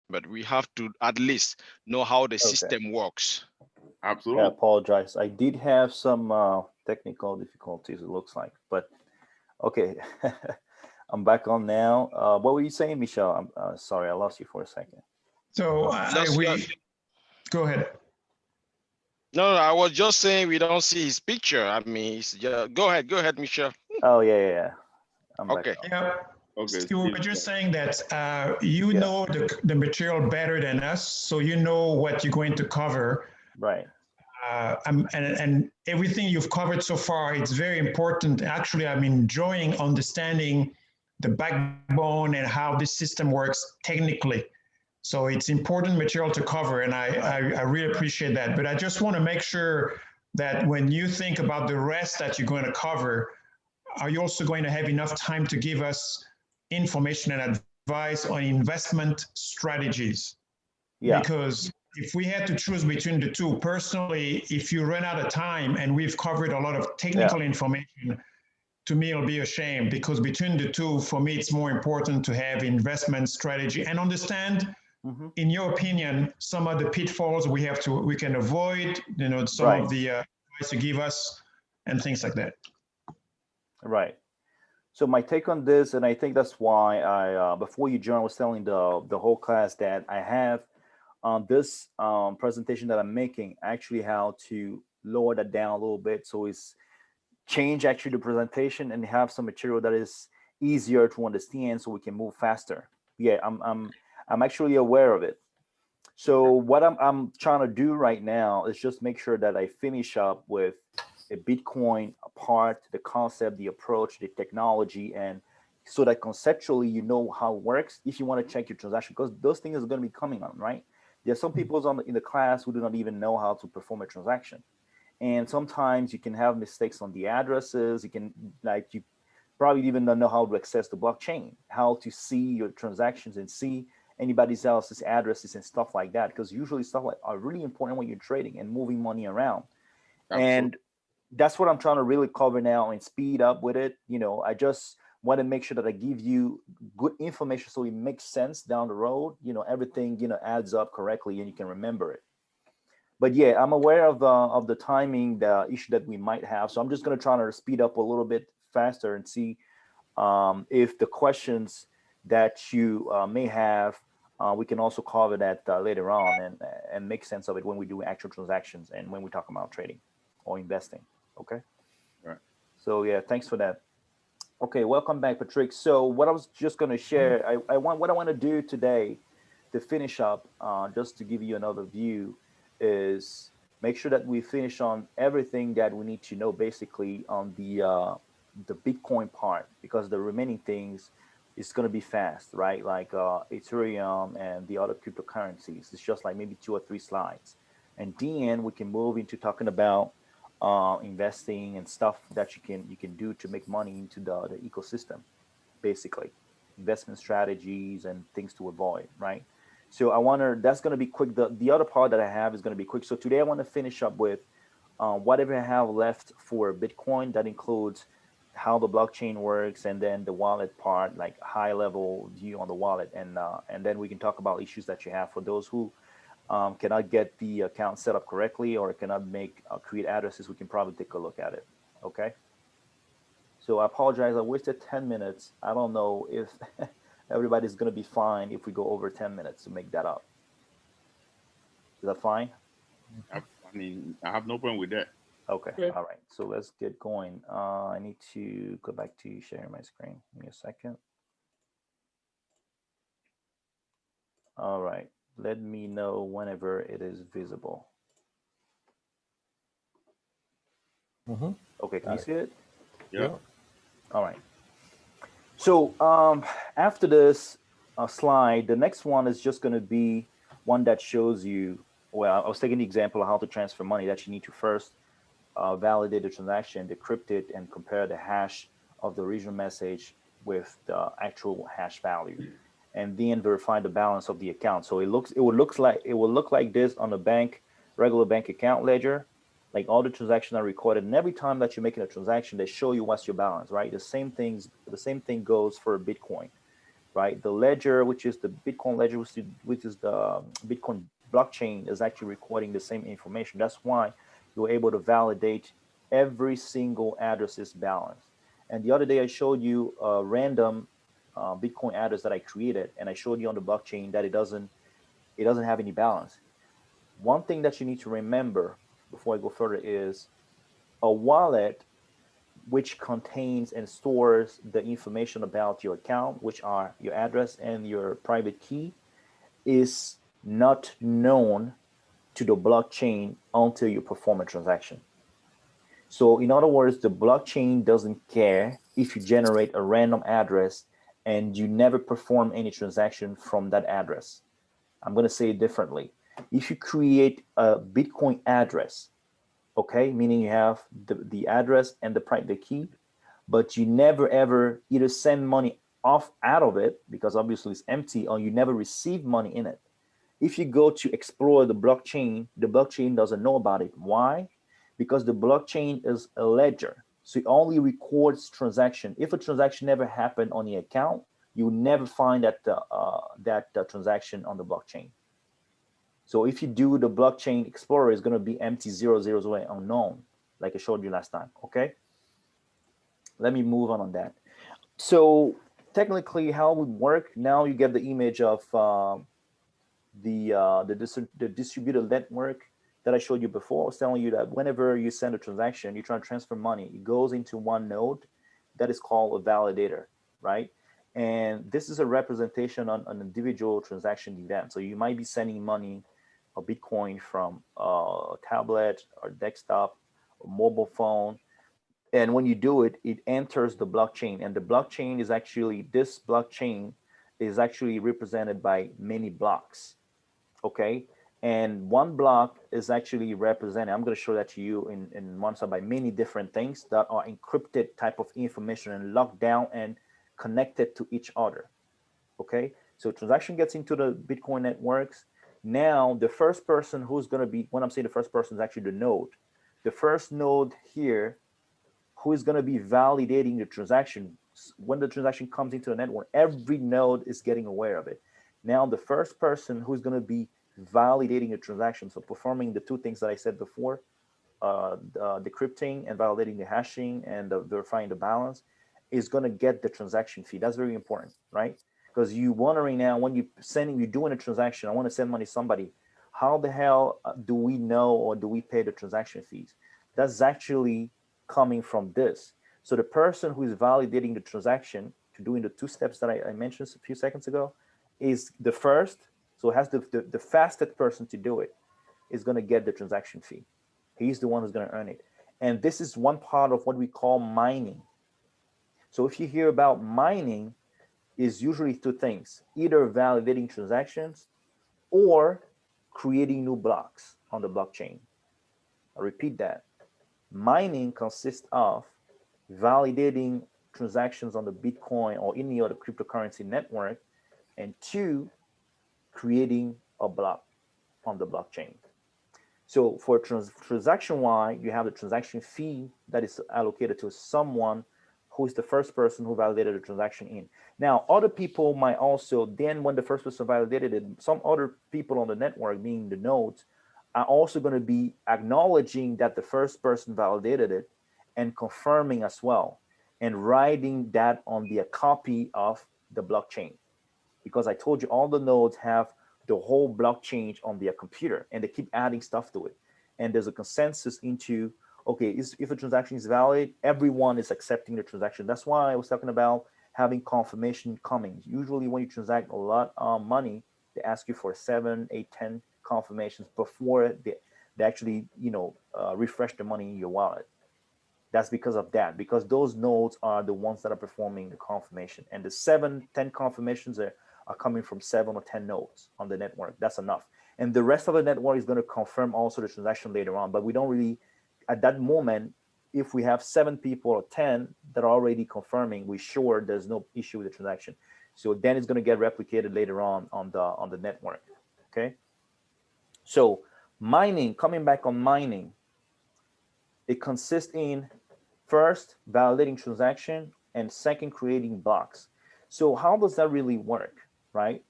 but we have to at least know how the Okay. system works. I Absolutely. apologize. I did have some technical difficulties, it looks like, but okay. I'm back on now. What were you saying, Michelle? I'm sorry, I lost you for a second. So Just we go ahead. no, no, I was just saying we don't see his picture. I mean, go ahead, Michelle. Oh, yeah, yeah, yeah. I'm back Okay. on. Yeah. Okay, So Steve. we're just saying that you Yeah, know the material better than us, so you know what you're going to cover. right. And everything you've covered so far, it's very important. Actually, I'm enjoying understanding the backbone and how this system works technically. So it's important material to cover, and I really appreciate that. But I just want to make sure that when you think about the rest that you're going to cover, are you also going to have enough time to give us information and advice on investment strategies? Yeah, Because if we had to choose between the two, personally, if you run out of time and we've covered a lot of yeah, technical information, to me, it'll be a shame because between the two, for me, it's more important to have investment strategy and understand, hmm, in your opinion, some of the pitfalls we can avoid, some right, of the advice you give us and things like that. right. So my take on this, and I think that's why before you joined, I was telling the whole class that I have this presentation that I'm making actually how to lower that down a little bit, so it's change actually the presentation and have some material that is easier to understand, so we can move faster. Yeah, I'm actually aware of it. So what I'm trying to do right now is just make sure that I finish up with a Bitcoin part, the concept, the approach, the technology, and so that conceptually you know how it works if you want to check your transaction, because those things are going to be coming on, right? There are some people in the class who do not even know how to perform a transaction, and sometimes you can have mistakes on the addresses. You can, like, you probably even don't know how to access the blockchain, how to see your transactions and see anybody else's addresses and stuff like that, because usually stuff like are really important when you're trading and moving money around. Absolutely. And that's what I'm trying to really cover now and speed up with it. I just want to make sure that I give you good information so it makes sense down the road. Everything adds up correctly and you can remember it. But yeah, I'm aware of the timing, the issue that we might have. So I'm just going to try to speed up a little bit faster and see if the questions that you may have, we can also cover that later on and make sense of it when we do actual transactions and when we talk about trading or investing. Okay. Right. So yeah, thanks for that. Okay, welcome back, Patrick. So what I was just going to share, what I want to do today to finish up, just to give you another view, is make sure that we finish on everything that we need to know, basically on the Bitcoin part, because the remaining things is going to be fast, right? Like Ethereum and the other cryptocurrencies. It's just like maybe 2 or 3 slides, and then we can move into talking about investing and stuff that you can do to make money into the ecosystem, basically investment strategies and things to avoid, right? So I wonder, that's going to be quick. The other part that I have is going to be quick. So today I want to finish up with whatever I have left for Bitcoin. That includes how the blockchain works, and then the wallet part, like high level view on the wallet, and then we can talk about issues that you have for those who cannot get the account set up correctly or cannot make create addresses. We can probably take a look at it. Okay. So I apologize. I wasted 10 minutes. I don't know if everybody's going to be fine if we go over 10 minutes to make that up. Is that fine? I mean, I have no problem with that. Okay. Okay. All right. So let's get going. I need to go back to sharing my screen. Give me a second. All right. Let me know whenever it is visible. Mm-hmm. Okay. Can you Got it. see it? Yeah. Yeah. All right. So after this slide, the next one is just going to be one that shows you. Well, I was taking the example of how to transfer money, that you need to first validate the transaction, decrypt it, and compare the hash of the original message with the actual hash value, and then verify the balance of the account. So it will look like this on a regular bank account ledger. Like all the transactions are recorded, and every time that you're making a transaction, they show you what's your balance, right? The same thing goes for Bitcoin. right? The ledger, which is the Bitcoin ledger, which is the Bitcoin blockchain, is actually recording the same information. That's why you're able to validate every single address's balance. And the other day I showed you a random Bitcoin address that I created, and I showed you on the blockchain that it doesn't have any balance. One thing that you need to remember before I go further is a wallet which contains and stores the information about your account, which are your address and your private key, is not known to the blockchain until you perform a transaction. So in other words, the blockchain doesn't care if you generate a random address and you never perform any transaction from that address. I'm going to say it differently. If you create a Bitcoin address, okay, meaning you have the address and the private key, but you never ever either send money off out of it because obviously it's empty, or you never receive money in it. If you go to explore the blockchain doesn't know about it. Why? Because the blockchain is a ledger. So it only records transaction. If a transaction never happened on the account, you will never find that transaction on the blockchain. So if you do the blockchain explorer, it's going to be empty 000 unknown, like I showed you last time. Okay. Let me move on that. So technically, how it would work now? You get the image of the distributed network that I showed you before. I was telling you that whenever you send a transaction, you try to transfer money, it goes into one node that is called a validator, right? And this is a representation on an individual transaction event. So you might be sending money or Bitcoin from a tablet or desktop or mobile phone. And when you do it, it enters the blockchain. And the blockchain is actually, this blockchain is actually represented by many blocks. Okay. And one block is actually represented, I'm going to show that to you in one slide, by many different things that are encrypted type of information and locked down and connected to each other. Okay. So transaction gets into the Bitcoin networks. Now, the first person who's going to be, when I'm saying the first person, is actually the node. The first node here, who is going to be validating the transaction. When the transaction comes into the network, every node is getting aware of it. Now, the first person who's going to be validating a transaction, so performing the two things that I said before, decrypting and validating the hashing and verifying the balance, is going to get the transaction fee. That's very important, right? Because you wondering now, when you're doing a transaction, I want to send money to somebody, how the hell do we know, or do we pay the transaction fees? That's actually coming from this. So the person who is validating the transaction, to doing the two steps that I mentioned a few seconds ago, is the first. So it has the fastest person to do it is going to get the transaction fee. He's the one who's going to earn it. And this is one part of what we call mining. So if you hear about mining, is usually two things: either validating transactions or creating new blocks on the blockchain. I repeat that. Mining consists of validating transactions on the Bitcoin or any other cryptocurrency network, and two, creating a block on the blockchain. So for transaction Y, you have the transaction fee that is allocated to someone who is the first person who validated the transaction in. Now, other people might also, then when the first person validated it, some other people on the network, meaning the nodes, are also going to be acknowledging that the first person validated it and confirming as well, and writing that on the copy of the blockchain. Because I told you all the nodes have the whole blockchain on their computer, and they keep adding stuff to it. And there's a consensus into, okay, if a transaction is valid, everyone is accepting the transaction. That's why I was talking about having confirmation coming. Usually when you transact a lot of money, they ask you for 7, 8, 10 confirmations before they actually, refresh the money in your wallet. That's because of that, because those nodes are the ones that are performing the confirmation. And the 7, 10 confirmations are coming from 7 or 10 nodes on the network. That's enough. And the rest of the network is going to confirm also the transaction later on. But we don't really, at that moment, if we have 7 people or 10 that are already confirming, we're sure there's no issue with the transaction. So then it's going to get replicated later on the network. Okay. So mining, coming back on mining, it consists in first validating transaction, and second creating blocks. So how does that really work, right?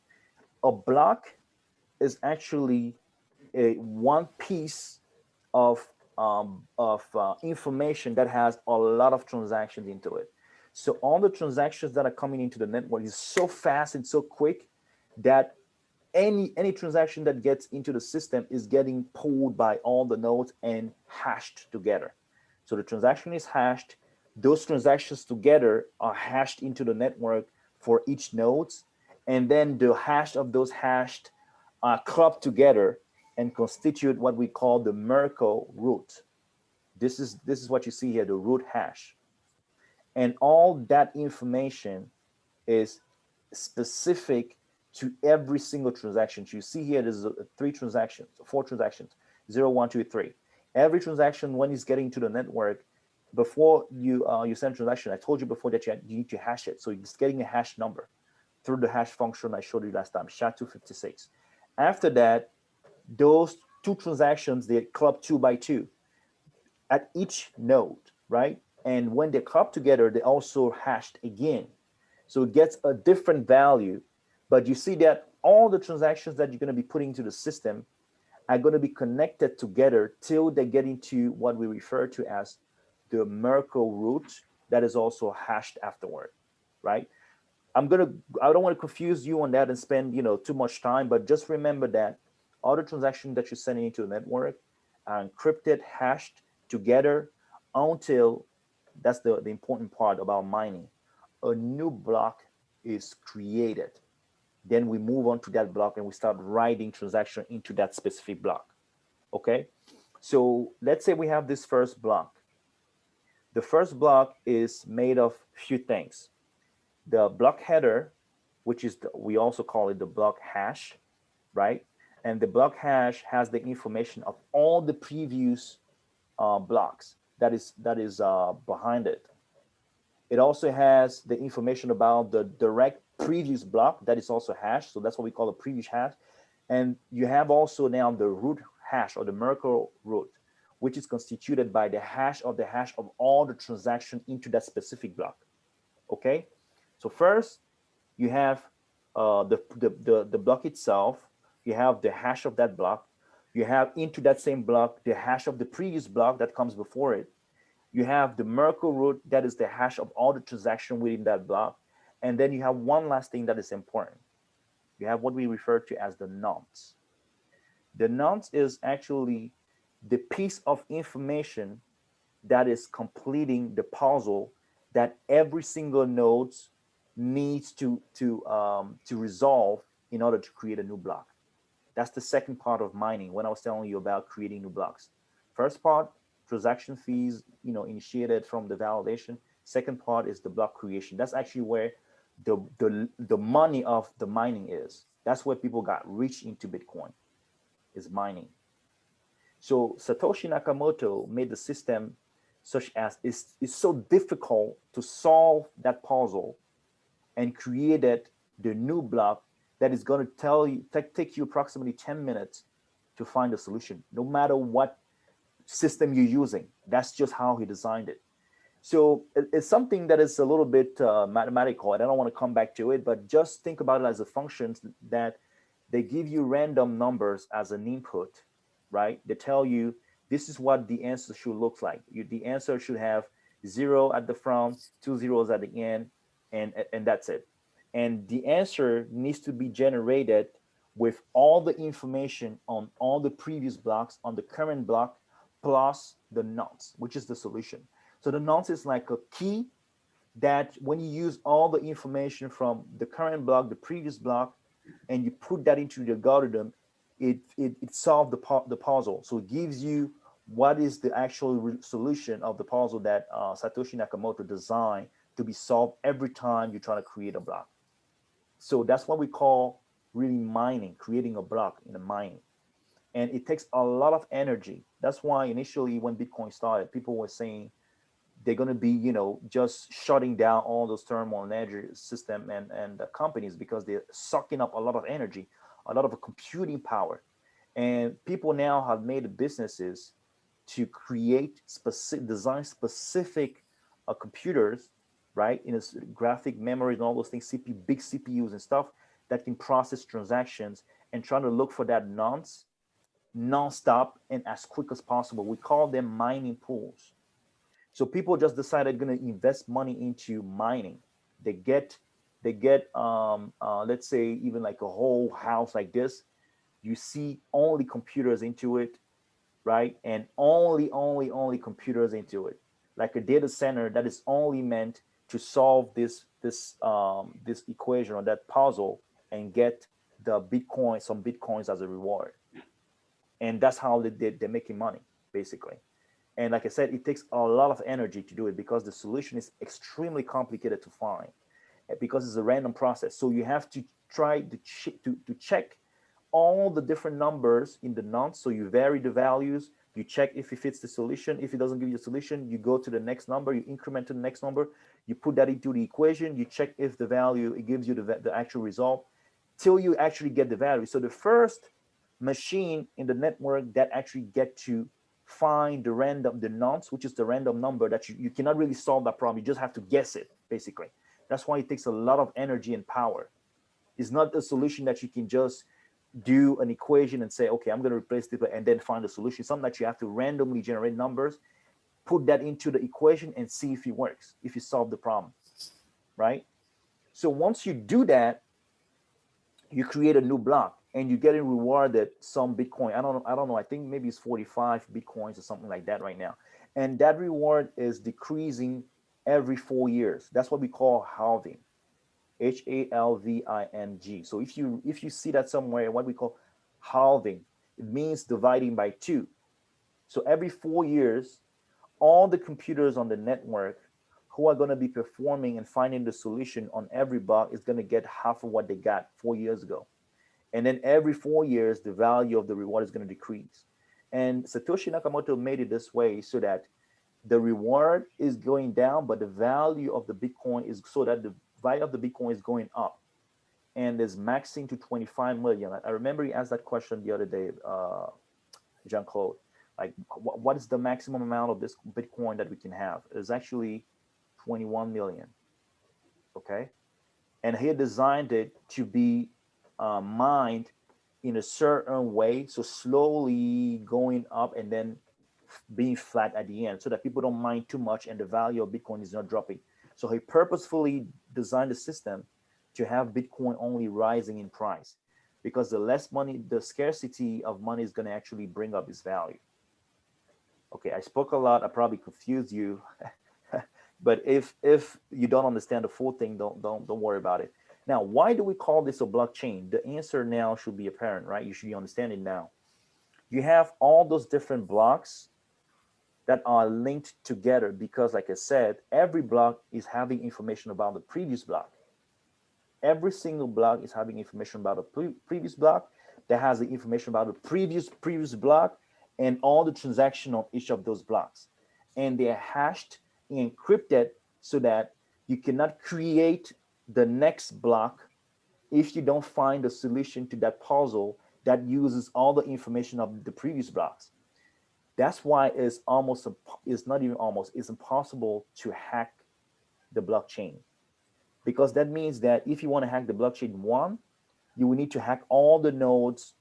A block is actually a one piece of information that has a lot of transactions into it. So all the transactions that are coming into the network is so fast and so quick that any transaction that gets into the system is getting pulled by all the nodes and hashed together. So the transaction is hashed. Those transactions together are hashed into the network for each nodes, and then the hash of those hashed are clubbed together and constitute what we call the Merkle root. This is what you see here, the root hash. And all that information is specific to every single transaction. You see here, there's three transactions, four transactions, 0, 1, 2, 3. Every transaction, when it's getting to the network, before you send a transaction, I told you before that you need to hash it. So it's getting a hash number through the hash function I showed you last time, SHA-256. After that, those two transactions, they club 2 by 2 at each node, right? And when they club together, they also hashed again. So it gets a different value. But you see that all the transactions that you're going to be putting into the system are going to be connected together till they get into what we refer to as the Merkle root that is also hashed afterward, right? I don't want to confuse you on that and spend, too much time, but just remember that all the transactions that you're sending into the network are encrypted, hashed together until, that's the important part about mining, a new block is created. Then we move on to that block and we start writing transaction into that specific block. Okay. So let's say we have this first block. The first block is made of few things. The block header, which is we also call it the block hash, right? And the block hash has the information of all the previous blocks that is behind it. It also has the information about the direct previous block that is also hash. So that's what we call a previous hash. And you have also now the root hash or the Merkle root, which is constituted by the hash of all the transaction into that specific block. Okay. So first you have the block itself. You have the hash of that block. You have into that same block the hash of the previous block that comes before it. You have the Merkle root, that is the hash of all the transaction within that block. And then you have one last thing that is important. You have what we refer to as the nonce. The nonce is actually the piece of information that is completing the puzzle that every single node needs to resolve in order to create a new block. That's the second part of mining when I was telling you about creating new blocks. First part, transaction fees, initiated from the validation. Second part is the block creation. That's actually where the money of the mining is. That's where people got rich into Bitcoin, is mining. So Satoshi Nakamoto made the system such as it's so difficult to solve that puzzle and created the new block that is going to take you approximately 10 minutes to find a solution, no matter what system you're using. That's just how he designed it. So it's something that is a little bit mathematical, and I don't want to come back to it, but just think about it as a function that they give you random numbers as an input, right? They tell you this is what the answer should look like. The answer should have 0 at the front, 2 zeros at the end, and that's it. And the answer needs to be generated with all the information on all the previous blocks on the current block plus the nonce, which is the solution. So the nonce is like a key that when you use all the information from the current block, the previous block, and you put that into the algorithm, it solves the puzzle. So it gives you what is the actual solution of the puzzle that Satoshi Nakamoto designed to be solved every time you try to create a block. So that's what we call really mining, creating a block in a mining. And it takes a lot of energy. That's why initially when Bitcoin started, people were saying they're going to be, just shutting down all those thermal energy system and companies because they're sucking up a lot of energy, a lot of computing power. And people now have made businesses to create design specific computers right? In its graphic memory and all those things, big CPUs and stuff that can process transactions and trying to look for that non-stop and as quick as possible. We call them mining pools. So people just decided going to invest money into mining. They get let's say even like a whole house like this. You see only computers into it, right? And only computers into it, like a data center that is only meant to solve this equation or that puzzle and get some bitcoins as a reward. And that's how they're making money, basically. And like I said, it takes a lot of energy to do it because the solution is extremely complicated to find because it's a random process. So you have to try to check all the different numbers in the nonce. So you vary the values, you check if it fits the solution. If it doesn't give you a solution, you go to the next number, you increment to the next number, you put that into the equation, you check if the value, it gives you the actual result till you actually get the value. So the first machine in the network that actually get to find the nonce, which is the random number that you cannot really solve that problem. You just have to guess it, basically. That's why it takes a lot of energy and power. It's not a solution that you can just do an equation and say, okay, I'm going to replace this and then find a solution. Something that you have to randomly generate numbers, put that into the equation and see if it works, if you solve the problem, right? So once you do that, you create a new block and you're getting rewarded some Bitcoin. I don't know. I think maybe it's 45 Bitcoins or something like that right now. And that reward is decreasing every 4 years. That's what we call halving. HALVING. So if you see that somewhere, what we call halving, it means dividing by 2. So every 4 years, all the computers on the network who are going to be performing and finding the solution on every block is going to get half of what they got 4 years ago. And then every 4 years, the value of the reward is going to decrease. And Satoshi Nakamoto made it this way so that the reward is going down, but the value of the Bitcoin is so that the value of the Bitcoin is going up and is maxing to 25 million. I remember you asked that question the other day, Jean-Claude, like what is the maximum amount of this Bitcoin that we can have? It's actually 21 million, okay? And he designed it to be mined in a certain way, so slowly going up and then being flat at the end so that people don't mine too much and the value of Bitcoin is not dropping. So he purposefully designed the system to have Bitcoin only rising in price because the less money, the scarcity of money is going to actually bring up its value. Okay, I spoke a lot. I probably confused you, but if you don't understand the full thing, don't worry about it. Now, why do we call this a blockchain? The answer now should be apparent, right? You should understand it now. You have all those different blocks that are linked together because, like I said, every block is having information about the previous block. Every single block is having information about the previous block that has the information about the previous block and all the transaction on each of those blocks. And they're hashed and encrypted so that you cannot create the next block if you don't find a solution to that puzzle that uses all the information of the previous blocks. That's why it's not even almost, it's impossible to hack the blockchain. Because that means that if you want to hack the blockchain one, you will need to hack all the nodes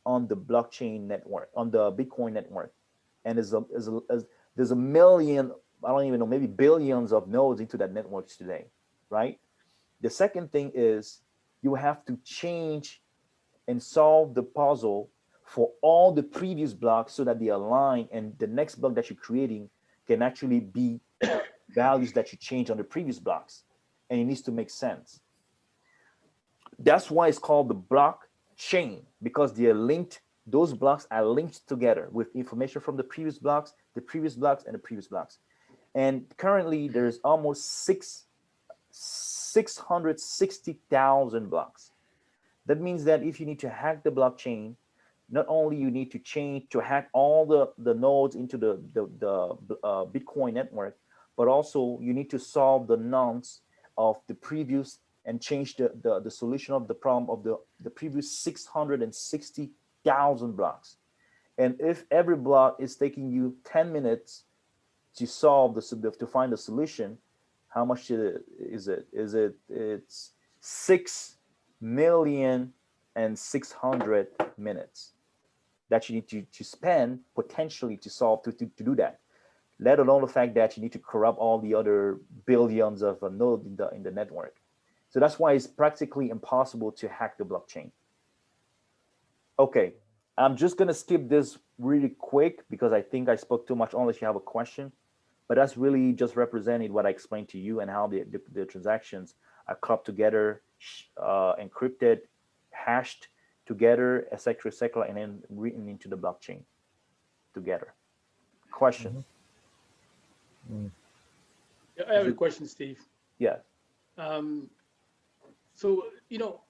on the blockchain network, on the Bitcoin network. And there's a million, I don't even know, maybe billions of nodes into that network today, right? The second thing is you have to change and solve the puzzle for all the previous blocks so that they align and the next block that you're creating can actually be values that you change on the previous blocks. And it needs to make sense. That's why it's called the blockchain, because they are linked. Those blocks are linked together with information from the previous blocks, and the previous blocks. And currently there's almost 660,000 blocks. That means that if you need to hack the blockchain, not only you need to hack all the nodes into the Bitcoin network, but also you need to solve the nonce of the previous and change the solution of the problem of the previous 660,000 blocks. And if every block is taking you 10 minutes to solve to find a solution, How much is it? It's 6,600,000 minutes that you need to spend potentially to solve to do that. Let alone the fact that you need to corrupt all the other billions of nodes in the network. So that's why it's practically impossible to hack the blockchain. Okay, I'm just gonna skip this really quick because I think I spoke too much unless you have a question. But that's really just representing what I explained to you and how the transactions are clubbed together, encrypted, hashed together, etc., and then written into the blockchain together. Question? I have a question, Steve. Yeah. So,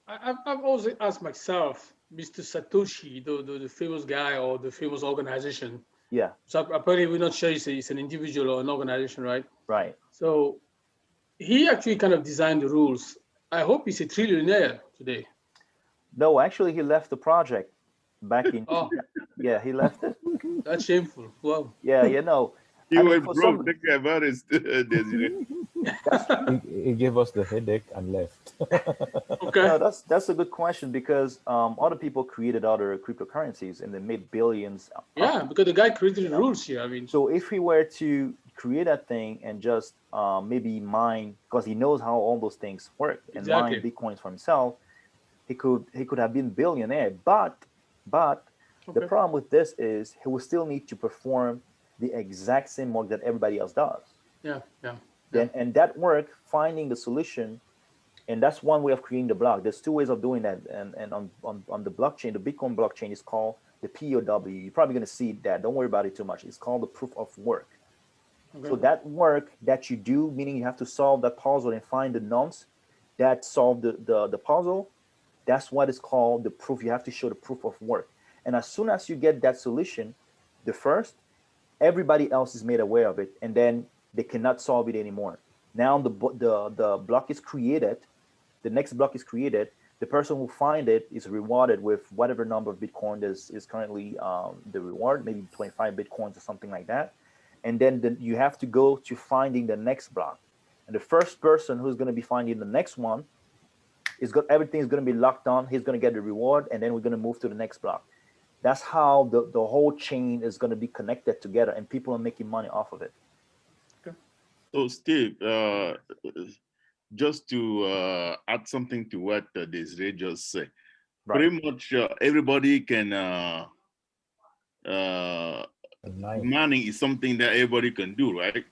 I've always asked myself, Mr. Satoshi, the famous guy or the famous organization. Yeah. So apparently we're not sure it's an individual or an organization, right? Right. So he actually kind of designed the rules. I hope he's a trillionaire today. No, actually, he left the project back in. Oh, Yeah, he left it. that's shameful. Wow. Yeah, you know. He I mean, went for broke. some, Think about it, Desiree. He gave us the headache and left. Okay. no, that's a good question because other people created other cryptocurrencies and they made billions. Yeah, because the guy created the rules here. I mean, So if he were to create a thing and just maybe mine, because he knows how all those things work, and mine exactly. bitcoins for himself, he could have been billionaire. But the Okay. problem with this is he will still need to perform the exact same work that everybody else does. Yeah, yeah. Then and that work, finding the solution, and that's one way of creating the block. There's two ways of doing that. And on the blockchain, the Bitcoin blockchain is called the POW. You're probably going to see that. Don't worry about it too much. It's called the proof of work. Okay. So that work that you do, meaning you have to solve that puzzle and find the nonce that solve the puzzle, that's what is called the proof. You have to show the proof of work. And as soon as you get that solution, the first, everybody else is made aware of it, and then they cannot solve it anymore. Now the block is created, the next block is created. The person who find it is rewarded with whatever number of Bitcoin is currently the reward, maybe 25 Bitcoins or something like that. And then you have to go to finding the next block. And the first person who's going to be finding the next one everything is going to be locked on. He's going to get the reward, and then we're going to move to the next block. That's how the whole chain is going to be connected together, and people are making money off of it. Okay. So, Steve, just to add something to what Desiree just said, Right. pretty much everybody can. Mining is something that everybody can do, right?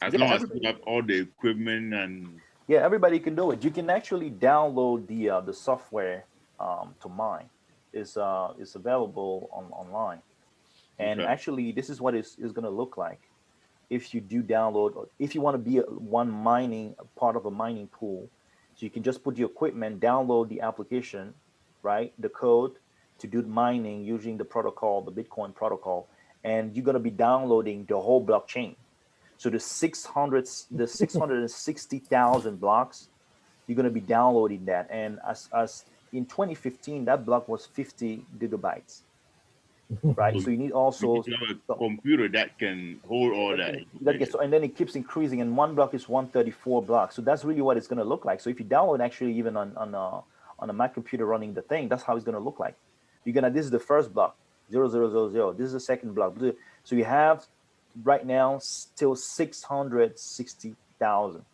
As long as you have all the equipment and. Yeah, everybody can do it. You can actually download the software to mine. It's available online, and actually this is what is going to look like if you do download. If you want to be part of a mining pool, so you can just put your equipment, download the application, right, the code to do mining using the protocol, the Bitcoin protocol, and you're going to be downloading the whole blockchain. So the 660,000 blocks, you're going to be downloading that. And as in 2015, that block was 50 gigabytes, right? So you need also you have a computer that can hold all that. And then it keeps increasing, and one block is 134 blocks. So that's really what it's going to look like. So if you download actually even on a Mac computer running the thing, that's how it's going to look like. This is the first block, 0000. This is the second block. So you have right now still 660,000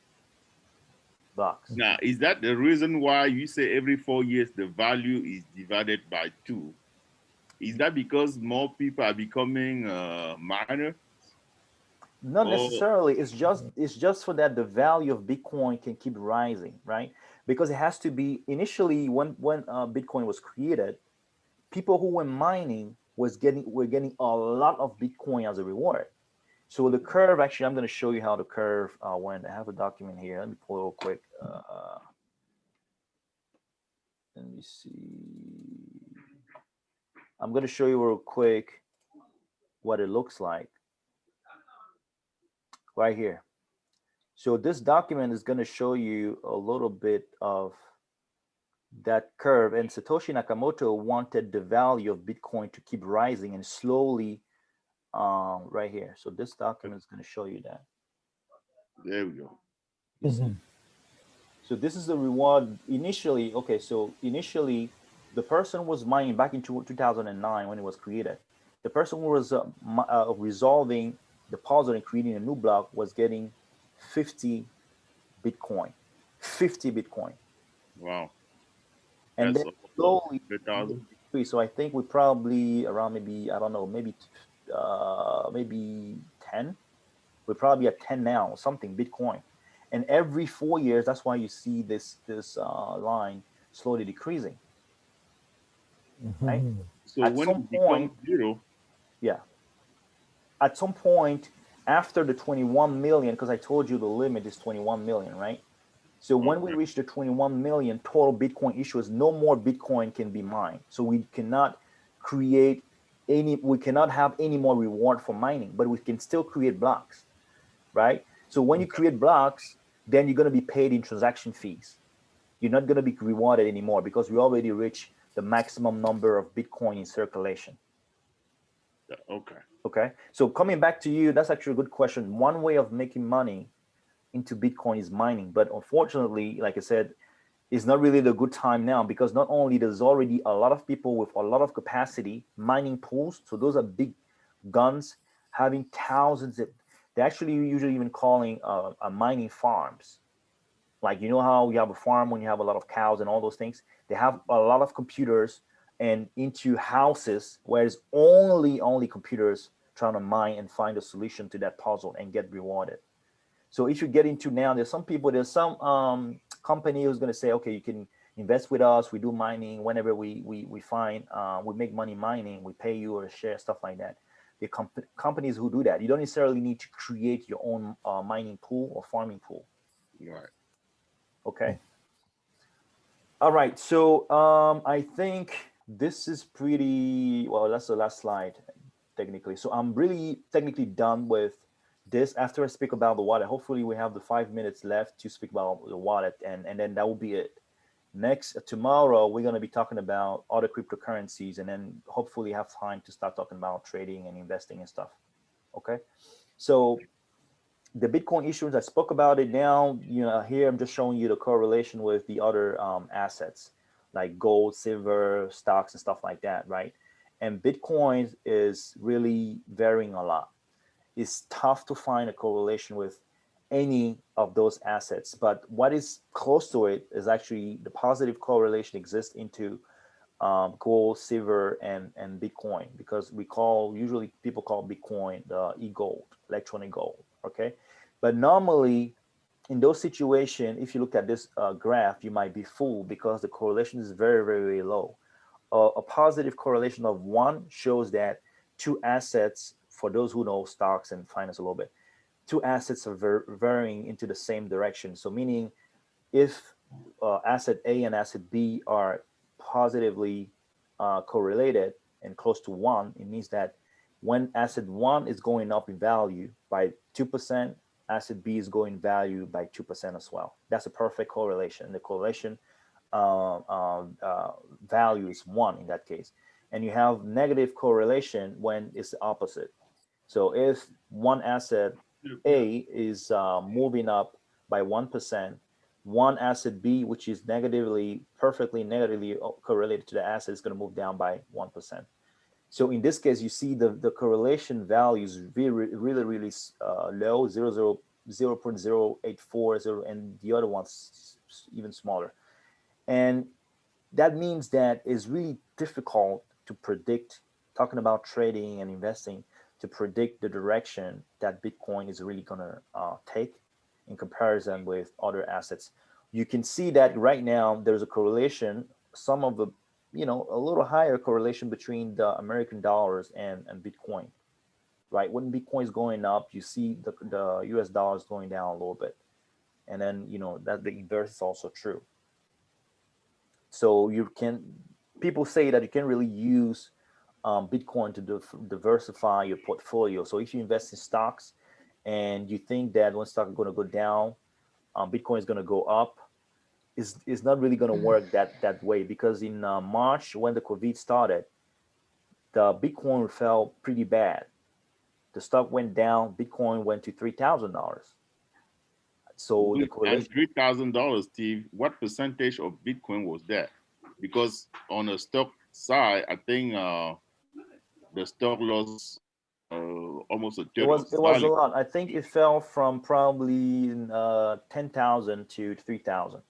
blocks. Now, is that the reason why you say every 4 years the value is divided by 2? Is that because more people are becoming miners? Not necessarily. It's just for that the value of Bitcoin can keep rising, right? Because it has to be initially when Bitcoin was created, people who were mining were getting a lot of Bitcoin as a reward. So the curve, actually, I'm going to show you how the curve went. I have a document here. Let me pull it real quick. Let me see. I'm going to show you real quick what it looks like right here. So this document is going to show you a little bit of that curve. And Satoshi Nakamoto wanted the value of Bitcoin to keep rising and slowly right here. So this document is going to show you that. There we go. You see? So this is the reward initially. Okay, so initially, the person was mining back in 2009 when it was created. The person who was resolving the puzzle and creating a new block was getting 50 Bitcoin, 50 Bitcoin, Wow. and That's then slowly it 100,000. increased. So I think we probably around maybe I don't know maybe 10. We're probably at 10 now, something Bitcoin. And every 4 years, that's why you see this line slowly decreasing, right? So At when some it becomes point, zero, yeah, at some point after the 21 million, because I told you the limit is 21 million, right? So when we okay. reach the 21 million total Bitcoin issuers, no more Bitcoin can be mined. So we cannot create we cannot have any more reward for mining, but we can still create blocks, right? So when you Okay. create blocks, then you're going to be paid in transaction fees. You're not going to be rewarded anymore because we already reached the maximum number of Bitcoin in circulation. Okay. Okay. So coming back to you, that's actually a good question. One way of making money into Bitcoin is mining. But unfortunately, like I said, it's not really the good time now because not only there's already a lot of people with a lot of capacity mining pools. So those are big guns having thousands of, they're actually usually even calling mining farms. Like, you know how you have a farm when you have a lot of cows and all those things? They have a lot of computers and into houses where it's only computers trying to mine and find a solution to that puzzle and get rewarded. So if you get into now, there's some company who's going to say, okay, you can invest with us. We do mining whenever we find we make money mining. We pay you or share stuff like that. The companies who do that, you don't necessarily need to create your own mining pool or farming pool. Right. Okay. All right. So I think this is pretty well. That's the last slide, technically. So I'm really technically done with this. After I speak about the wallet, hopefully we have the 5 minutes left to speak about the wallet, and then that will be it. Next tomorrow we're going to be talking about other cryptocurrencies, and then hopefully have time to start talking about trading and investing and stuff. Okay. So the Bitcoin issuance, I spoke about it now. Here I'm just showing you the correlation with the other assets like gold, silver, stocks, and stuff like that, right? And Bitcoin is really varying a lot. It's tough to find a correlation with any of those assets, but what is close to it is actually the positive correlation exists into gold, silver, and Bitcoin, because usually people call Bitcoin the e-gold, electronic gold. Okay, but normally in those situations, if you look at this graph, you might be fooled because the correlation is very, very, very low. A positive correlation of 1 shows that two assets, for those who know stocks and finance a little bit, two assets are varying into the same direction. So meaning if asset A and asset B are positively correlated and close to 1, it means that when asset 1 is going up in value by 2%, asset B is going value by 2% as well. That's a perfect correlation. The correlation uh, uh, uh, value is 1 in that case. And you have negative correlation when it's the opposite. So if one asset A is moving up by 1%, one asset B, which is perfectly negatively correlated to the asset, is going to move down by 1%. So in this case, you see the correlation value is really, really, really low, 0.0840, and the other one's even smaller. And that means that it's really difficult to predict, talking about trading and investing, to predict the direction that Bitcoin is really going to take in comparison with other assets. You can see that right now there's a correlation, some of the, a little higher correlation between the American dollars and Bitcoin, right? When Bitcoin is going up, you see the US dollars going down a little bit. And then, that the inverse is also true. So people say that you can really use Bitcoin to diversify your portfolio. So if you invest in stocks and you think that when stocks are going to go down, Bitcoin is going to go up, is not really going to work that way, because in March when the COVID started, the Bitcoin fell pretty bad. The stock went down. Bitcoin went to $3,000. So the And correlation, $3,000, Steve, what percentage of Bitcoin was that? Because on the stock side, I think the stock lost almost a third of its it was a value. lot. I think it fell from probably 10,000 to 3,000.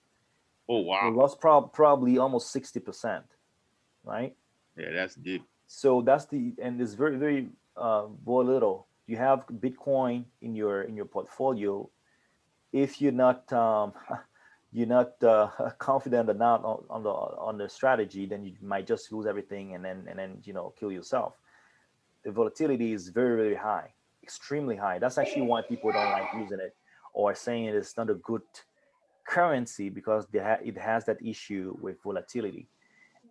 Oh, It wow. lost probably almost 60%, right? Yeah, that's deep. So that's and it's very very volatile. You have Bitcoin in your portfolio. If you're not you're not confident enough on the strategy, then you might just lose everything and then kill yourself. The volatility is very very high, extremely high. That's actually why people don't like using it or saying it's not a good currency because it has that issue with volatility.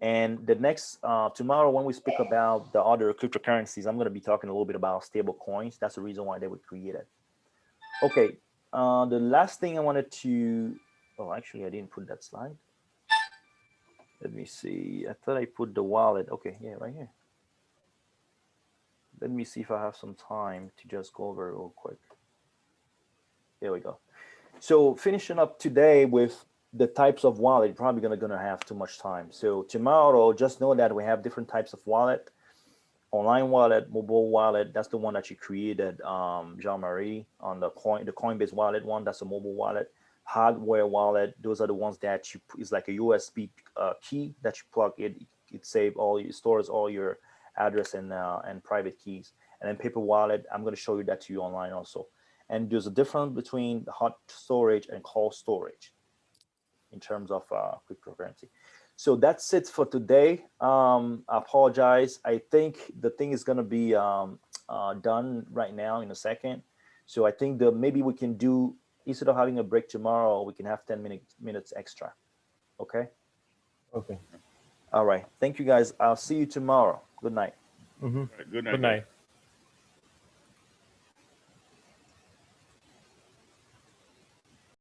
And the next tomorrow, when we speak about the other cryptocurrencies, I'm going to be talking a little bit about stable coins. That's the reason why they were created. Okay. The last thing I wanted to. Oh, actually, I didn't put that slide. Let me see. I thought I put the wallet. Okay, yeah, right here. Let me see if I have some time to just go over it real quick. Here we go. So finishing up today with the types of wallet, probably gonna have too much time. So tomorrow, just know that we have different types of wallet: online wallet, mobile wallet. That's the one that you created, Jean-Marie, on the Coinbase wallet one. That's a mobile wallet. Hardware wallet. Those are the ones that it's like a USB key that you plug it. It stores all your address and private keys. And then paper wallet. I'm going to show you that to you online also. And there's a difference between hot storage and cold storage in terms of cryptocurrency. So that's it for today. I apologize. I think the thing is going to be done right now in a second. So I think that maybe we can do, instead of having a break tomorrow, we can have 10 minutes extra. Okay. Okay. All right. Thank you guys. I'll see you tomorrow. Good night. Mm-hmm. All right, good night, Good guys. night.